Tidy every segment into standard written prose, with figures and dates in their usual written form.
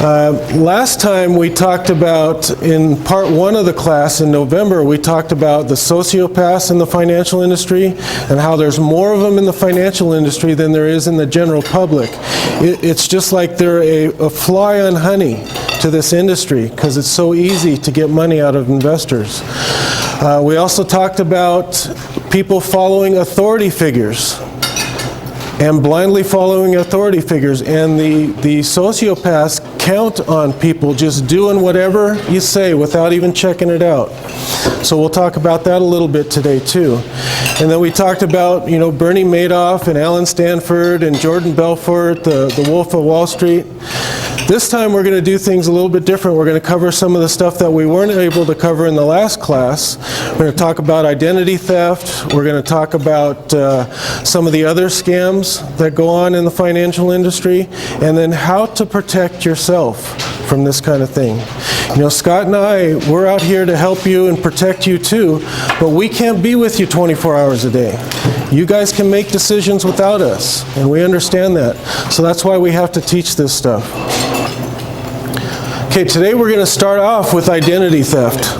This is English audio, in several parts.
Last time we talked about, in part one of the class in November, we talked about the sociopaths in the financial industry and how there's more of them in the financial industry than there is in the general public. It's just like they're a fly on honey to this industry because it's so easy to get money out of investors. We also talked about people following authority figures and blindly following authority figures, and the sociopaths count on people just doing whatever you say without even checking it out. So we'll talk about that a little bit today too. And then we talked about, you know, Bernie Madoff and Alan Stanford and Jordan Belfort, the Wolf of Wall Street. This time we're going to do things a little bit different. We're going to cover some of the stuff that we weren't able to cover in the last class. We're going to talk about identity theft. We're going to talk about some of the other scams that go on in the financial industry, and then how to protect yourself from this kind of thing. You know, Scott and I, we're out here to help you and protect you too, but we can't be with you 24 hours a day. You guys can make decisions without us, and we understand that. So that's why we have to teach this stuff. Okay, today we're going to start off with identity theft.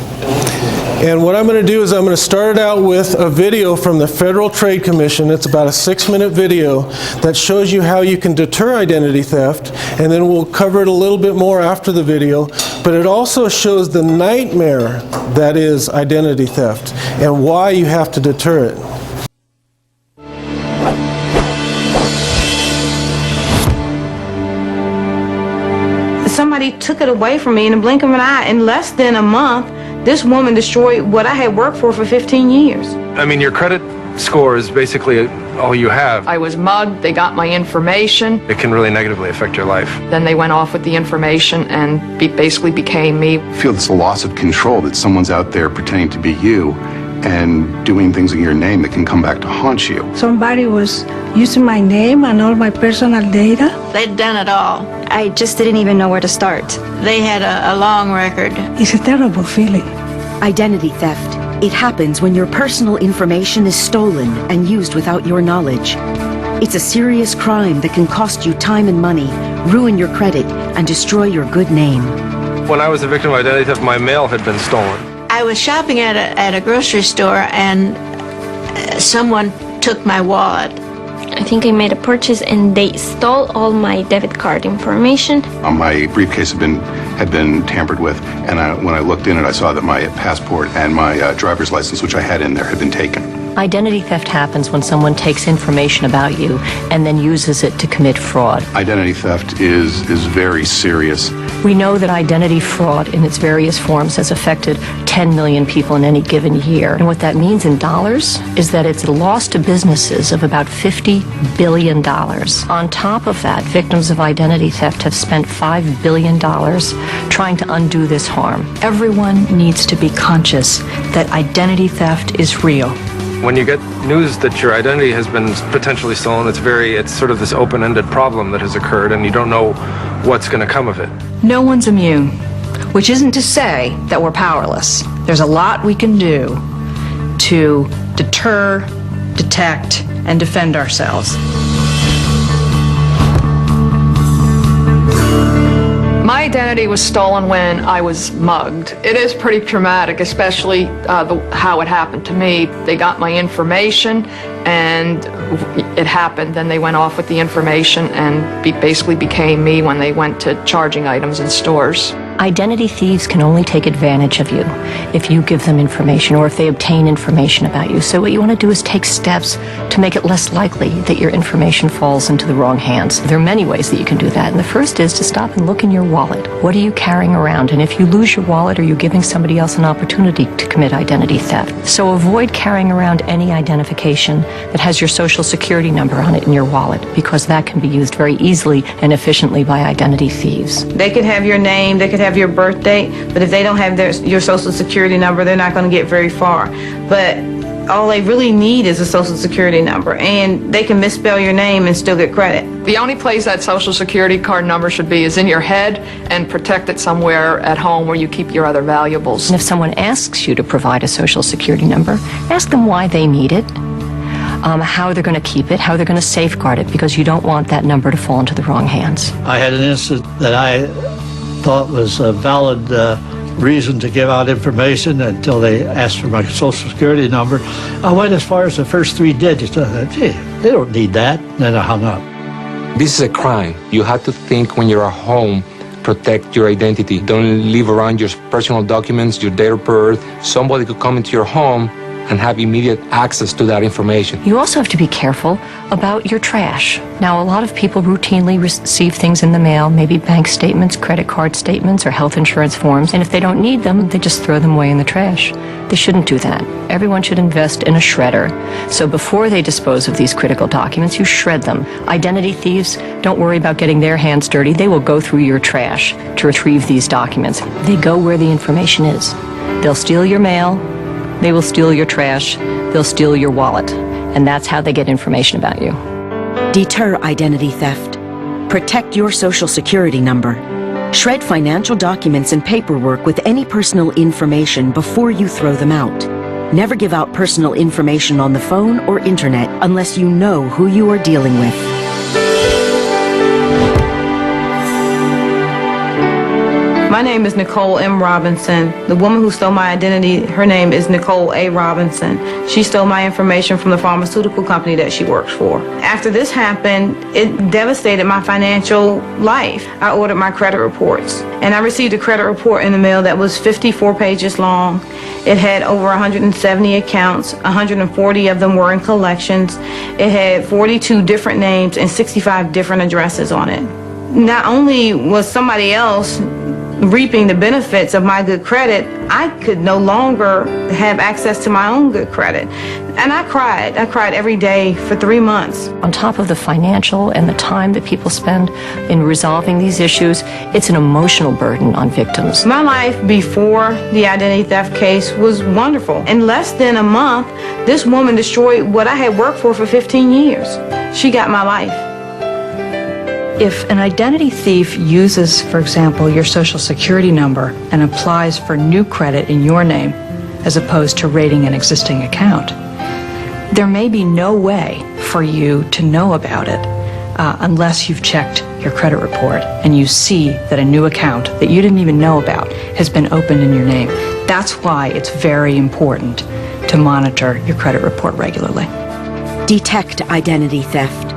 And what I'm going to do is I'm going to start it out with a video from the Federal Trade Commission. It's about a 6-minute video that shows you how you can deter identity theft, and then we'll cover it a little bit more after the video. But it also shows the nightmare that is identity theft and why you have to deter it. Somebody took it away from me in the blink of an eye. In less than a month, this woman destroyed what I had worked for 15 years. I mean, your credit score is basically all you have. I was mugged, they got my information. It can really negatively affect your life. Then they went off with the information and basically became me. I feel it's a loss of control that someone's out there pretending to be you and doing things in your name that can come back to haunt you. Somebody was using my name and all my personal data. They'd done it all. I just didn't even know where to start. They had a long record. It's a terrible feeling. Identity theft. It happens when your personal information is stolen and used without your knowledge. It's a serious crime that can cost you time and money, ruin your credit, and destroy your good name. When I was a victim of identity theft, my mail had been stolen. I was shopping at a grocery store and someone took my wallet. I think I made a purchase and they stole all my debit card information. My briefcase had been tampered with, and when I looked in it, I saw that my passport and my driver's license, which I had in there, had been taken. Identity theft happens when someone takes information about you and then uses it to commit fraud. Identity theft is very serious. We know that identity fraud in its various forms has affected 10 million people in any given year. And what that means in dollars is that it's a loss to businesses of about $50 billion. On top of that, victims of identity theft have spent $5 billion trying to undo this harm. Everyone needs to be conscious that identity theft is real. When you get news that your identity has been potentially stolen, it's sort of this open-ended problem that has occurred, and you don't know what's going to come of it. No one's immune, which isn't to say that we're powerless. There's a lot we can do to deter, detect, and defend ourselves. My identity was stolen when I was mugged. It is pretty traumatic, especially how it happened to me. They got my information and it happened. Then they went off with the information and basically became me when they went to charging items in stores. Identity thieves can only take advantage of you if you give them information or if they obtain information about you. So what you want to do is take steps to make it less likely that your information falls into the wrong hands. There are many ways that you can do that. And the first is to stop and look in your wallet. What are you carrying around? And if you lose your wallet, are you giving somebody else an opportunity to commit identity theft? So avoid carrying around any identification that has your social security number on it in your wallet, because that can be used very easily and efficiently by identity thieves. They could have your name, they could have your birth date, but if they don't have your social security number, they're not going to get very far. But all they really need is a social security number, and they can misspell your name and still get credit. The only place that social security card number should be is in your head and protected somewhere at home where you keep your other valuables. And if someone asks you to provide a social security number, ask them why they need it, how they're going to keep it, how they're going to safeguard it, because you don't want that number to fall into the wrong hands. I had an incident that I thought was a valid reason to give out information until they asked for my Social Security number. I went as far as the first 3 digits. I thought, gee, they don't need that. And then I hung up. This is a crime. You have to think when you're at home, protect your identity. Don't leave around your personal documents, your date of birth. Somebody could come into your home and have immediate access to that information. You also have to be careful about your trash. Now, a lot of people routinely receive things in the mail, maybe bank statements, credit card statements, or health insurance forms, and if they don't need them, they just throw them away in the trash. They shouldn't do that. Everyone should invest in a shredder. So before they dispose of these critical documents, you shred them. Identity thieves, don't worry about getting their hands dirty. They will go through your trash to retrieve these documents. They go where the information is. They'll steal your mail, they will steal your trash, they'll steal your wallet, and that's how they get information about you. Deter identity theft. Protect your Social Security number. Shred financial documents and paperwork with any personal information before you throw them out. Never give out personal information on the phone or internet unless you know who you are dealing with. My name is Nicole M. Robinson. The woman who stole my identity, her name is Nicole A. Robinson. She stole my information from the pharmaceutical company that she works for. After this happened, it devastated my financial life. I ordered my credit reports, and I received a credit report in the mail that was 54 pages long. It had over 170 accounts, 140 of them were in collections. It had 42 different names and 65 different addresses on it. Not only was somebody else reaping the benefits of my good credit, I could no longer have access to my own good credit. And I cried. I cried every day for 3 months. On top of the financial and the time that people spend in resolving these issues, it's an emotional burden on victims. My life before the identity theft case was wonderful. In less than a month, this woman destroyed what I had worked for 15 years. She got my life. If an identity thief uses, for example, your Social Security number and applies for new credit in your name, as opposed to raiding an existing account, there may be no way for you to know about it unless you've checked your credit report and you see that a new account that you didn't even know about has been opened in your name. That's why it's very important to monitor your credit report regularly. Detect identity theft.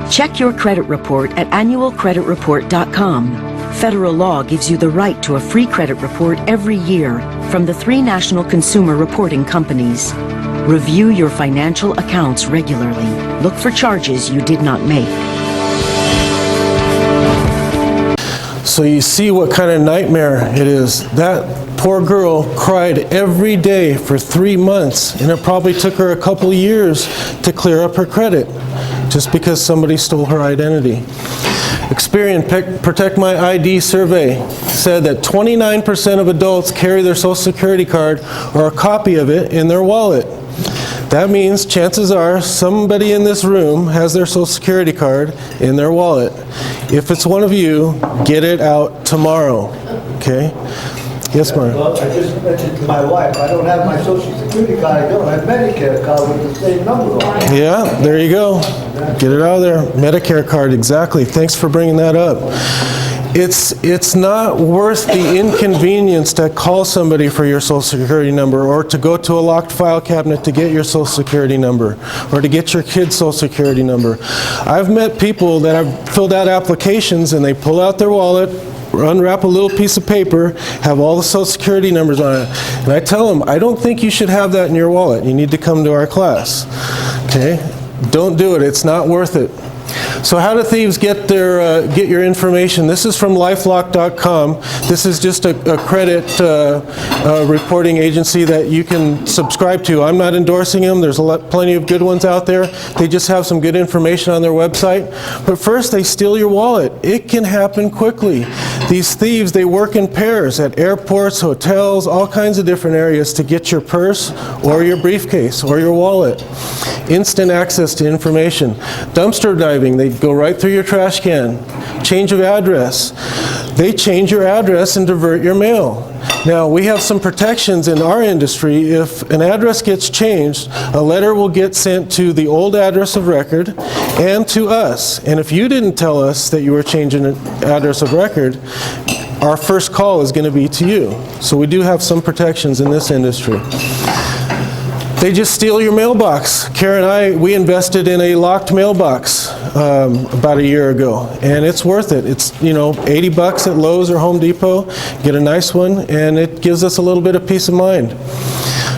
Check your credit report at annualcreditreport.com. Federal law gives you the right to a free credit report every year from the 3 national consumer reporting companies. Review your financial accounts regularly. Look for charges you did not make. So you see what kind of nightmare it is. That poor girl cried every day for 3 months, and it probably took her a couple years to clear up her credit, just because somebody stole her identity. Experian Protect My ID survey said that 29% of adults carry their Social Security card or a copy of it in their wallet. That means chances are somebody in this room has their Social Security card in their wallet. If it's one of you, get it out tomorrow, okay? Yes, Mark? Well, I just mentioned to my wife, I don't have my Social Security card, I don't have Medicare card with the same number on it. Yeah, there you go. Get it out of there. Medicare card, exactly. Thanks for bringing that up. It's not worth the inconvenience to call somebody for your Social Security number, or to go to a locked file cabinet to get your Social Security number, or to get your kid's Social Security number. I've met people that have filled out applications and they pull out their wallet, unwrap a little piece of paper, have all the Social Security numbers on it, and I tell them, I don't think you should have that in your wallet. You need to come to our class. Okay? Don't do it. It's not worth it. So how do thieves get your information? This is from lifelock.com. This is just a credit reporting agency that you can subscribe to. I'm not endorsing them. There's plenty of good ones out there. They just have some good information on their website. But first, they steal your wallet. It can happen quickly. These thieves, they work in pairs at airports, hotels, all kinds of different areas to get your purse or your briefcase or your wallet. Instant access to information. Dumpster diving, they go right through your trash can. Change of address. They change your address and divert your mail. Now, we have some protections in our industry. If an address gets changed, a letter will get sent to the old address of record and to us. And if you didn't tell us that you were changing an address of record, our first call is going to be to you. So we do have some protections in this industry. They just steal your mailbox. Kara and I, we invested in a locked mailbox about a year ago, and it's worth it. It's, you know, $80 at Lowe's or Home Depot. Get a nice one, and it gives us a little bit of peace of mind.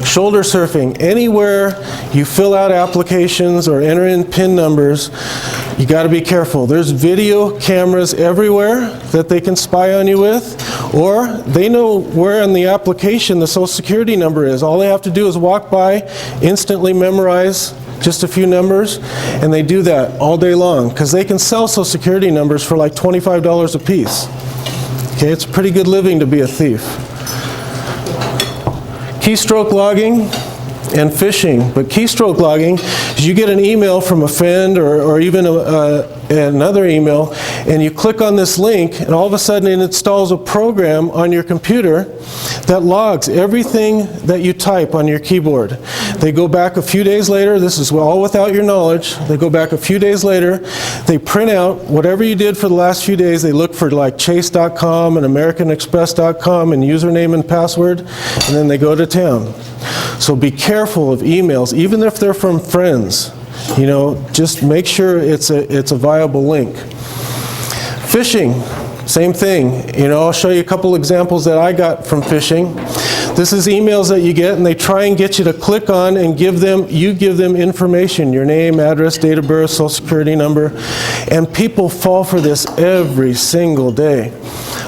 Shoulder surfing. Anywhere you fill out applications or enter in PIN numbers, you got to be careful. There's video cameras everywhere that they can spy on you with, or they know where in the application the Social Security number is. All they have to do is walk by, instantly memorize just a few numbers, and they do that all day long because they can sell Social Security numbers for like $25 a piece. Okay, it's pretty good living to be a thief. Keystroke logging and phishing. But keystroke logging is you get an email from a friend or even another email, and you click on this link, and all of a sudden it installs a program on your computer that logs everything that you type on your keyboard. They go back a few days later. This is all without your knowledge. They go back a few days later. They print out whatever you did for the last few days. They look for like chase.com and americanexpress.com and username and password, and then they go to town. So be careful of emails, even if they're from friends. You know, just make sure it's a viable link. Phishing, same thing. You know, I'll show you a couple examples that I got from phishing. This is emails that you get, and they try and get you to click on and give them information, your name, address, date of birth, Social Security number, and people fall for this every single day.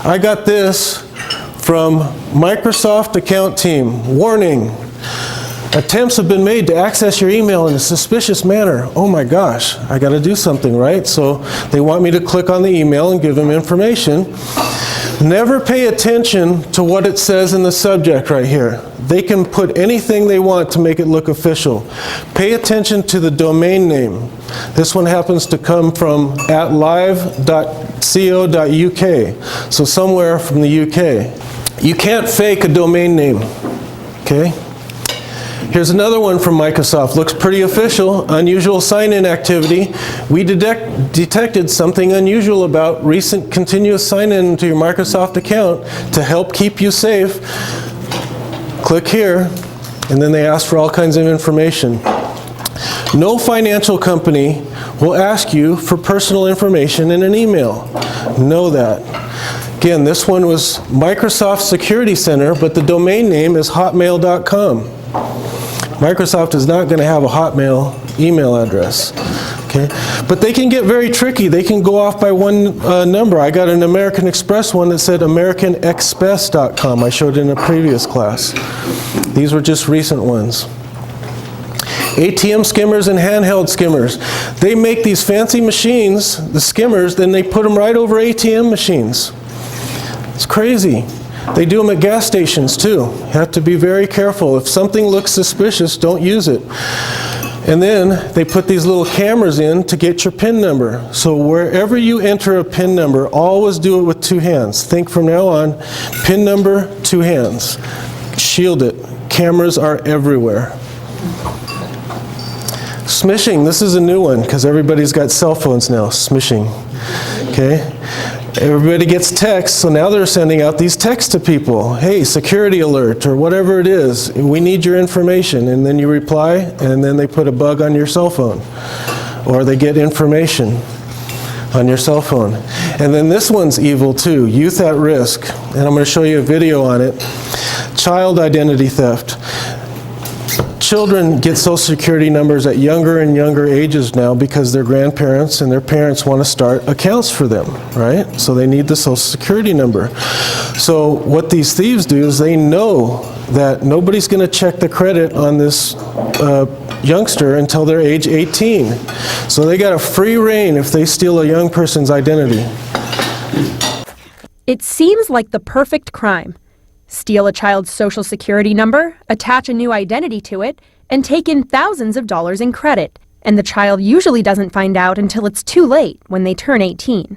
I got this from Microsoft account team. Warning. Attempts have been made to access your email in a suspicious manner. Oh my gosh, I got to do something, right? So they want me to click on the email and give them information. Never pay attention to what it says in the subject right here. They can put anything they want to make it look official. Pay attention to the domain name. This one happens to come from @live.co.uk, so somewhere from the UK. You can't fake a domain name, okay? Here's another one from Microsoft. Looks pretty official. Unusual sign-in activity. We detected something unusual about recent continuous sign-in to your Microsoft account to help keep you safe. Click here, and then they ask for all kinds of information. No financial company will ask you for personal information in an email. Know that. Again, this one was Microsoft Security Center, but the domain name is hotmail.com. Microsoft is not going to have a Hotmail email address. Okay? But they can get very tricky. They can go off by one number. I got an American Express one that said americanexpress.com. I showed it in a previous class. These were just recent ones. ATM skimmers and handheld skimmers. They make these fancy machines, the skimmers, then they put them right over ATM machines. It's crazy. They do them at gas stations too. You have to be very careful. If something looks suspicious, don't use it. And then they put these little cameras in to get your PIN number. So wherever you enter a PIN number, always do it with two hands. Think from now on, PIN number, two hands. Shield it. Cameras are everywhere. Smishing, this is a new one because everybody's got cell phones now. Smishing, okay? Everybody gets texts, so now they're sending out these texts to people. Hey, security alert, or whatever it is. We need your information. And then you reply, and then they put a bug on your cell phone. Or they get information on your cell phone. And then this one's evil too, youth at risk. And I'm going to show you a video on it. Child identity theft. Children get Social Security numbers at younger and younger ages now because their grandparents and their parents want to start accounts for them, right? So they need the Social Security number. So what these thieves do is they know that nobody's going to check the credit on this youngster until they're age 18. So they got a free rein if they steal a young person's identity. It seems like the perfect crime. Steal a child's Social Security number, attach a new identity to it, and take in thousands of dollars in credit. And the child usually doesn't find out until it's too late when they turn 18.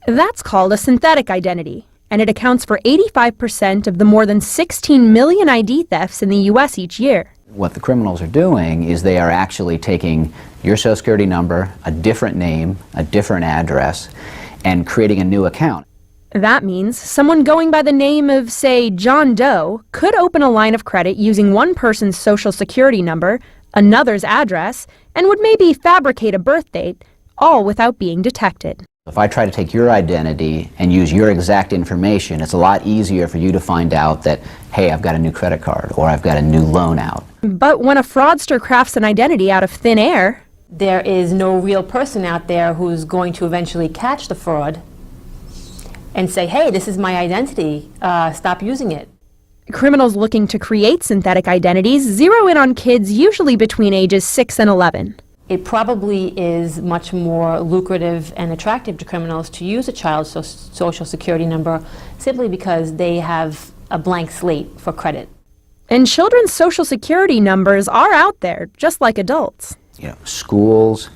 That's called a synthetic identity, and it accounts for 85% of the more than 16 million ID thefts in the U.S. each year. What the criminals are doing is they are actually taking your Social Security number, a different name, a different address, and creating a new account. That means someone going by the name of, say, John Doe could open a line of credit using one person's social security number, another's address, and would maybe fabricate a birth date, all without being detected. If I try to take your identity and use your exact information, it's a lot easier for you to find out that, hey, I've got a new credit card or I've got a new loan out. But when a fraudster crafts an identity out of thin air, there is no real person out there who's going to eventually catch the fraud and say, hey, this is my identity, stop using it. Criminals looking to create synthetic identities zero in on kids usually between ages 6 and 11. It probably is much more lucrative and attractive to criminals to use a child's social security number simply because they have a blank slate for credit. And children's social security numbers are out there, just like adults. You know, schools,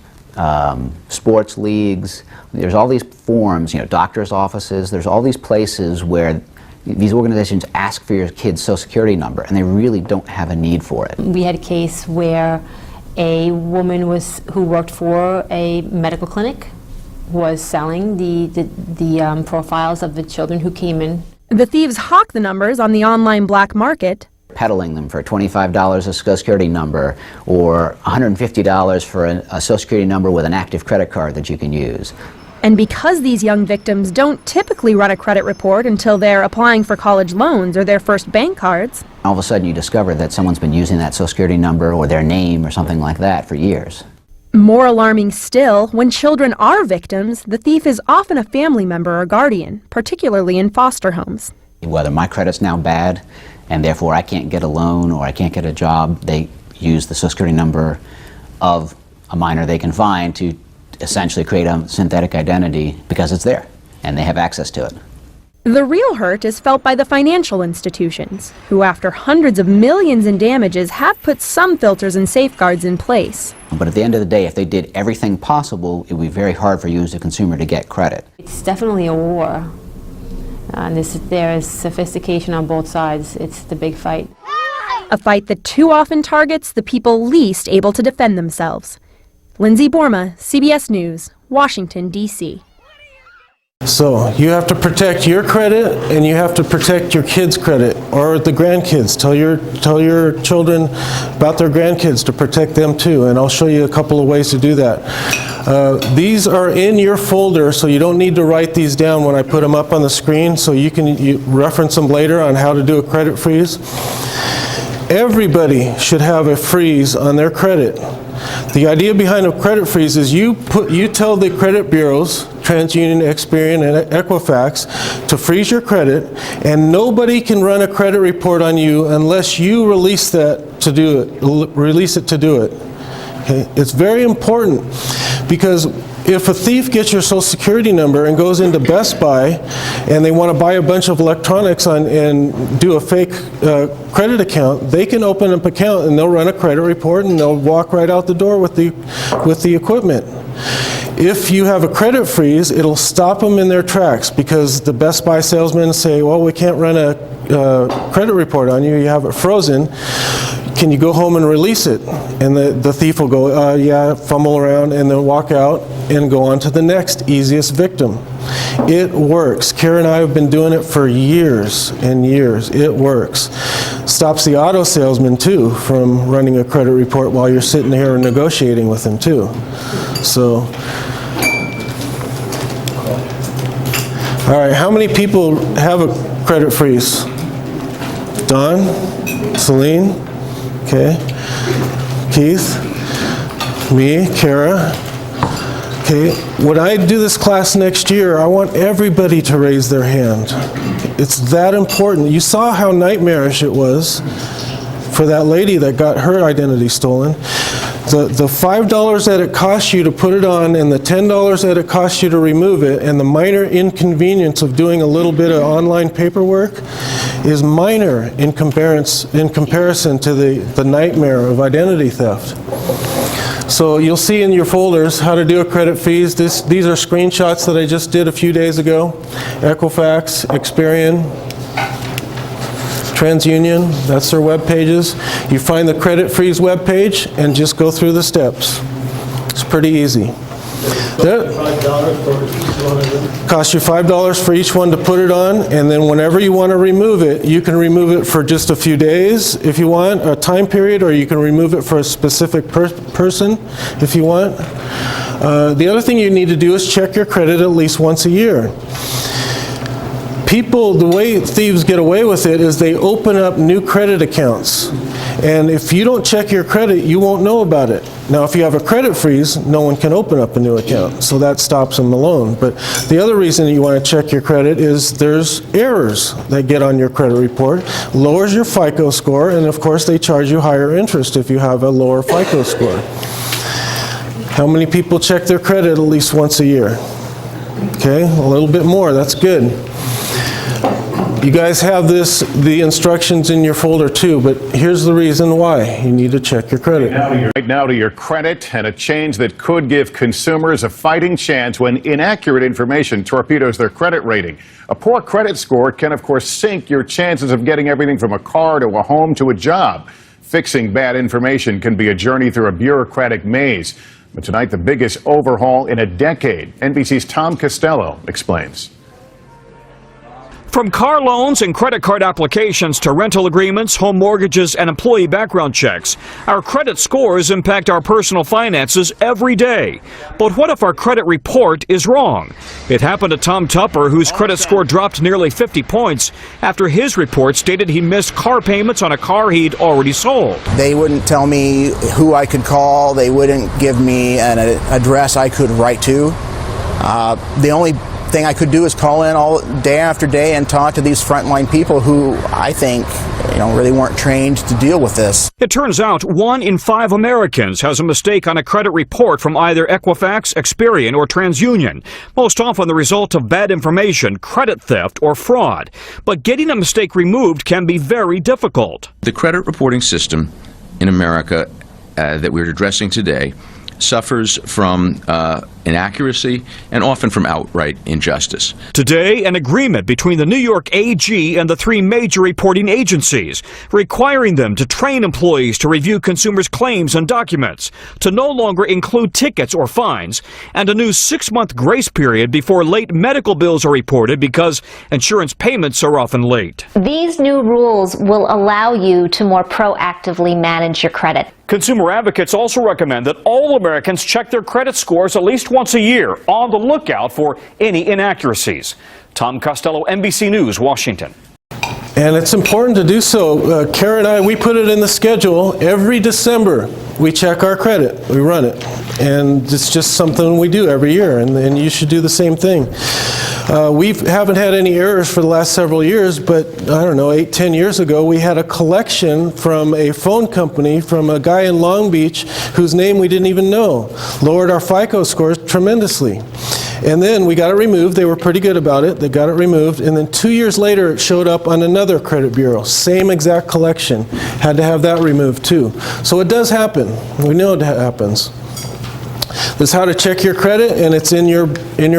sports leagues, there's all these forms, you know, doctors' offices, there's all these places where these organizations ask for your kid's social security number, and they really don't have a need for it. We had a case where a woman who worked for a medical clinic was selling the profiles of the children who came in. The thieves hawk the numbers on the online black market, peddling them for $25 a social security number or $150 for a social security number with an active credit card that you can use. And because these young victims don't typically run a credit report until they're applying for college loans or their first bank cards, all of a sudden you discover that someone's been using that social security number or their name or something like that for years. More alarming still, when children are victims, the thief is often a family member or guardian, particularly in foster homes. Whether my credit's now bad and therefore I can't get a loan or I can't get a job, they use the social security number of a minor they can find to essentially create a synthetic identity because it's there and they have access to it. The real hurt is felt by the financial institutions, who after hundreds of millions in damages have put some filters and safeguards in place. But at the end of the day, if they did everything possible, it would be very hard for you as a consumer to get credit. It's definitely a war. There is sophistication on both sides. It's the big fight. A fight that too often targets the people least able to defend themselves. Lindsay Borma, CBS News, Washington, D.C. So you have to protect your credit and you have to protect your kids' credit or the grandkids. Tell your children about their grandkids to protect them too, and I'll show you a couple of ways to do that. These are in your folder, so you don't need to write these down when I put them up on the screen, so you can reference them later on how to do a credit freeze. Everybody should have a freeze on their credit. The idea behind a credit freeze is you tell the credit bureaus, TransUnion, Experian, and Equifax, to freeze your credit, and nobody can run a credit report on you unless you release it to do it. Okay? It's very important because if a thief gets your social security number and goes into Best Buy and they want to buy a bunch of electronics and do a fake credit account, they can open up an account and they'll run a credit report and they'll walk right out the door with the equipment. If you have a credit freeze, it'll stop them in their tracks because the Best Buy salesmen say, well, we can't run a credit report on you, you have it frozen. Can you go home and release it? And the thief will go, yeah, fumble around, and then walk out and go on to the next easiest victim. It works. Kara and I have been doing it for years and years. It works. Stops the auto salesman, too, from running a credit report while you're sitting here negotiating with them, too. So, all right, how many people have a credit freeze? Don? Celine? Okay, Keith, me, Kara. Okay, when I do this class next year, I want everybody to raise their hand. It's that important. You saw how nightmarish it was for that lady that got her identity stolen. The $5 that it cost you to put it on and the $10 that it cost you to remove it and the minor inconvenience of doing a little bit of online paperwork is minor in comparison to the nightmare of identity theft. So you'll see in your folders how to do a credit freeze. These are screenshots that I just did a few days ago. Equifax, Experian, TransUnion, that's their web pages. You find the credit freeze web page and just go through the steps. It's pretty easy. $5 for each one of them? Costs you $5 for each one to put it on, and then whenever you want to remove it, you can remove it for just a few days if you want, a time period, or you can remove it for a specific person if you want. The other thing you need to do is check your credit at least once a year. People, the way thieves get away with it is they open up new credit accounts. And if you don't check your credit, you won't know about it. Now, if you have a credit freeze, no one can open up a new account, so that stops them alone. But the other reason you want to check your credit is there's errors that get on your credit report, lowers your FICO score, and of course they charge you higher interest if you have a lower FICO score. How many people check their credit at least once a year? Okay, a little bit more, that's good. You guys have the instructions in your folder too, but here's the reason why you need to check your credit. Right now to your credit, and a change that could give consumers a fighting chance when inaccurate information torpedoes their credit rating. A poor credit score can, of course, sink your chances of getting everything from a car to a home to a job. Fixing bad information can be a journey through a bureaucratic maze. But tonight, the biggest overhaul in a decade. NBC's Tom Costello explains. From car loans and credit card applications to rental agreements, home mortgages, and employee background checks, our credit scores impact our personal finances every day. But what if our credit report is wrong? It happened to Tom Tupper, whose credit score dropped nearly 50 points after his report stated he missed car payments on a car he'd already sold. They wouldn't tell me who I could call. They wouldn't give me an address I could write to. The only thing I could do is call in all day after day and talk to these frontline people who I think, really weren't trained to deal with this. It turns out 1 in 5 Americans has a mistake on a credit report from either Equifax, Experian, or TransUnion, most often the result of bad information, credit theft, or fraud. But getting a mistake removed can be very difficult. The credit reporting system in America that we're addressing today suffers from inaccuracy and often from outright injustice. Today, an agreement between the New York AG and the 3 major reporting agencies, requiring them to train employees to review consumers' claims and documents, to no longer include tickets or fines, and a new 6-month grace period before late medical bills are reported because insurance payments are often late. These new rules will allow you to more proactively manage your credit. Consumer advocates also recommend that all Americans check their credit scores at least once a year, on the lookout for any inaccuracies. Tom Costello, NBC News, Washington. And it's important to do so. Kara and I, we put it in the schedule. Every December, we check our credit. We run it. And it's just something we do every year, and you should do the same thing. We haven't had any errors for the last several years, but I don't know, 8-10 years ago, we had a collection from a phone company from a guy in Long Beach whose name we didn't even know. Lowered our FICO scores tremendously. And then we got it removed. They were pretty good about it. They got it removed. And then 2 years later, it showed up on another credit bureau. Same exact collection. Had to have that removed too. So it does happen. We know it happens. This is how to check your credit, and it's in your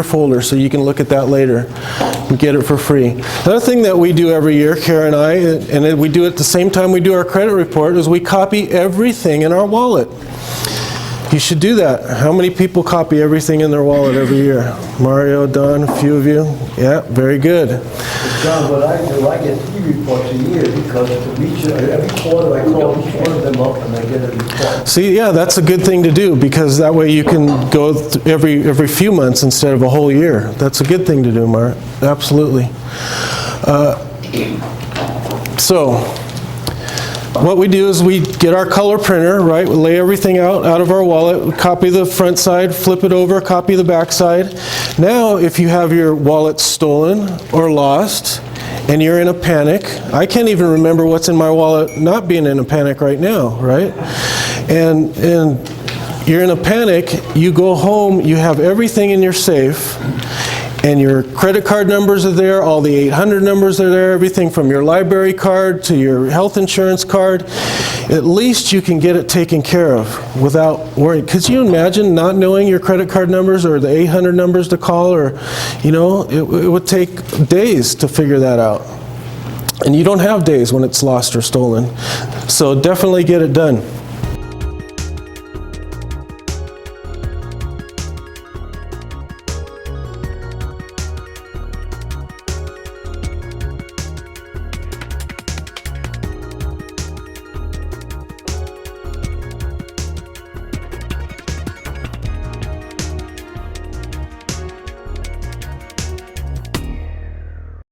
folder, so you can look at that later and get it for free. Another thing that we do every year, Kara and I, and we do it at the same time we do our credit report, is we copy everything in our wallet. You should do that. How many people copy everything in their wallet every year? Mario, Don, a few of you? Yeah, very good. John, what I do, I get 3 reports a year because every quarter I call each one of them up and I get a report. See, yeah, that's a good thing to do because that way you can go every few months instead of a whole year. That's a good thing to do, Mark. Absolutely. What we do is we get our color printer, right? We lay everything out of our wallet, we copy the front side, flip it over, copy the back side. Now, if you have your wallet stolen or lost, and you're in a panic, I can't even remember what's in my wallet not being in a panic right now, right? And you're in a panic, you go home, you have everything in your safe, and your credit card numbers are there, all the 800 numbers are there, everything from your library card to your health insurance card. At least you can get it taken care of without worrying. Could you imagine not knowing your credit card numbers or the 800 numbers to call, or, it would take days to figure that out. And you don't have days when it's lost or stolen. So definitely get it done.